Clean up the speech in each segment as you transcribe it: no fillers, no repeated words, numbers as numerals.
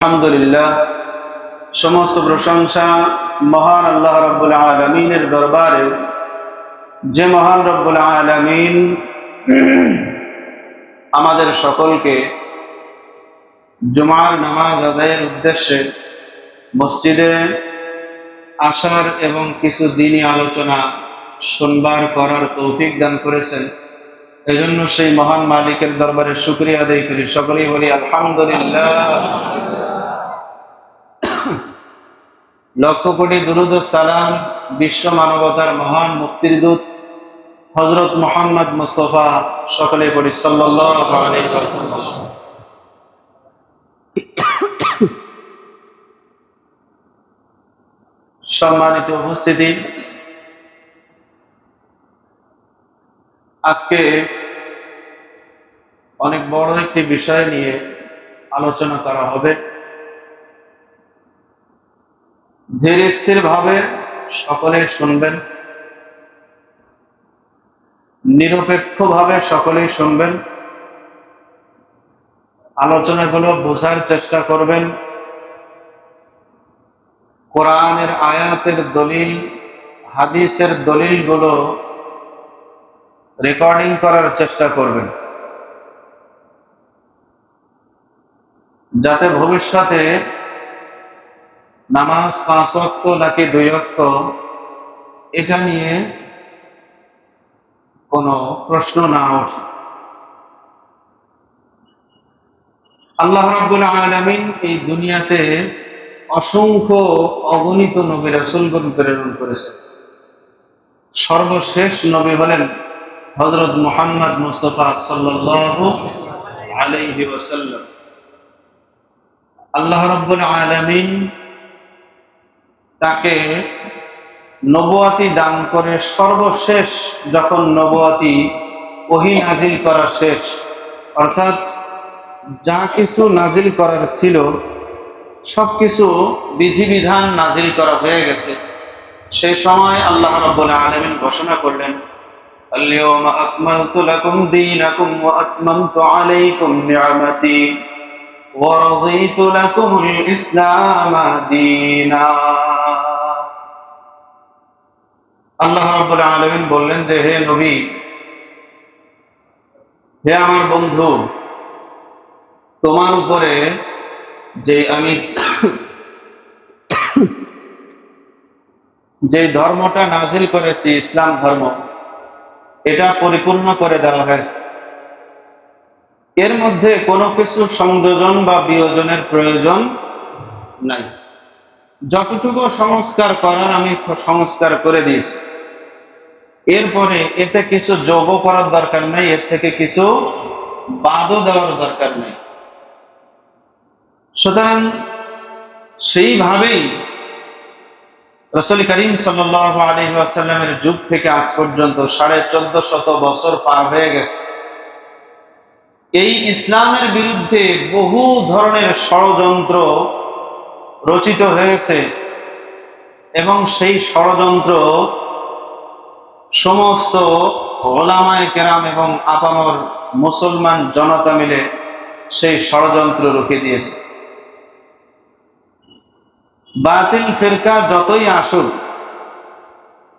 আলহামদুলিল্লাহ, সমস্ত প্রশংসা মহান আল্লাহ রাব্বুল আলামিনের দরবারে, যে মহান রব্বুল আলামিন আমাদের সকলকে জুমার নামাজ আদায়ের উদ্দেশ্যে মসজিদে আসার এবং কিছু দ্বীনি আলোচনা শুনবার করার তৌফিক দান করেছেন। এজন্য সেই মহান মালিকের দরবারে শুকরিয়া আদায় করি। সকলেই বলি আলহামদুলিল্লাহ। লক্ষ কোটি দুরূদ ও সালাম বিশ্ব মানবতার মহান মুক্তির দূত হযরত মুহাম্মদ মুস্তাফা, সকলে বলি সাল্লাল্লাহু আলাইহি ওয়াসাল্লাম। সম্মানিত উপস্থিতি, আজকে অনেক বড় একটি বিষয় নিয়ে আলোচনা করা হবে। ধীর স্থির ভাবে সকলে শুনবেন, নিরপেক্ষ ভাবে সকলেই শুনবেন। আলোচনাগুলো বোঝার চেষ্টা করবেন। কোরআনের আয়াতের দলিল, হাদিসের দলিলগুলো রেকর্ডিং করার চেষ্টা করবেন, যাতে ভবিষ্যতে নামাজ 5 ওয়াক্ত নাকি 2 ওয়াক্ত এটা নিয়ে কোনো প্রশ্ন না ওঠে। আল্লাহ রাব্বুল আলামিন এই দুনিয়াতে অসংখ্য অগণিত নবী রাসূলগণ প্রেরণ করেছেন। সর্বশেষ নবী হলেন হযরত মুহাম্মদ মুস্তাফা সাল্লাল্লাহু আলাইহি ওয়াসাল্লাম। আল্লাহ রাব্বুল আলামিন তাকে নবুয়াতি দান করে সর্বশেষ যখন নবুয়াতি ওহী নাজিল করা শেষ, অর্থাৎ যা কিছু নাজিল করার ছিল সবকিছু বিধিবিধান নাজিল করা হয়ে গেছে, সেই সময় আল্লাহ রাব্বুল আলামিন ঘোষণা করলেন, আল-ইয়াওমা আকমালতু লাকুম দীনাকুম ওয়া আতমামতু আলাইকুম নি'মাতি ওয়া রাদিতু লাকুমুল ইসলামা দীনা। আল্লাহ রাব্বুল আলামিন বললেন যে, হে নবী, হে আমার বন্ধু, তোমার উপরে যে আমি যে ধর্মটা নাজিল করেছি, ইসলাম ধর্ম, এটা পরিপূর্ণ করে দেওয়া হয়েছে। এর মধ্যে কোনো কিছু সংযোজন বা বিয়োজনের প্রয়োজন নাই। যতটুকু সংস্কার করার আমি সংস্কার করে দিয়েছি। এরপরে এতে কিছু যোগ করার দরকার নেই, এর থেকে কিছু বাদও দেওয়ার দরকার নেই। সুতরাং সেইভাবেই রাসূল করিম সাল্লাল্লাহু আলাইহি ওয়াসাল্লামের যুগ থেকে আজ পর্যন্ত 1450 বছর পার হয়ে গেছে। এই ইসলামের বিরুদ্ধে বহু ধরনের ষড়যন্ত্র রচিত হয়েছে এবং সেই ষড়যন্ত্র সমস্ত ওলামায়ে কেরাম এবং আপামর মুসলমান জনতা মিলে সেই ষড়যন্ত্র রুখে দিয়েছে। বাতিল ফিরকা যতই আসুক,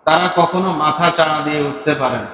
তারা কখনো মাথা চাড়া দিয়ে উঠতে পারে না।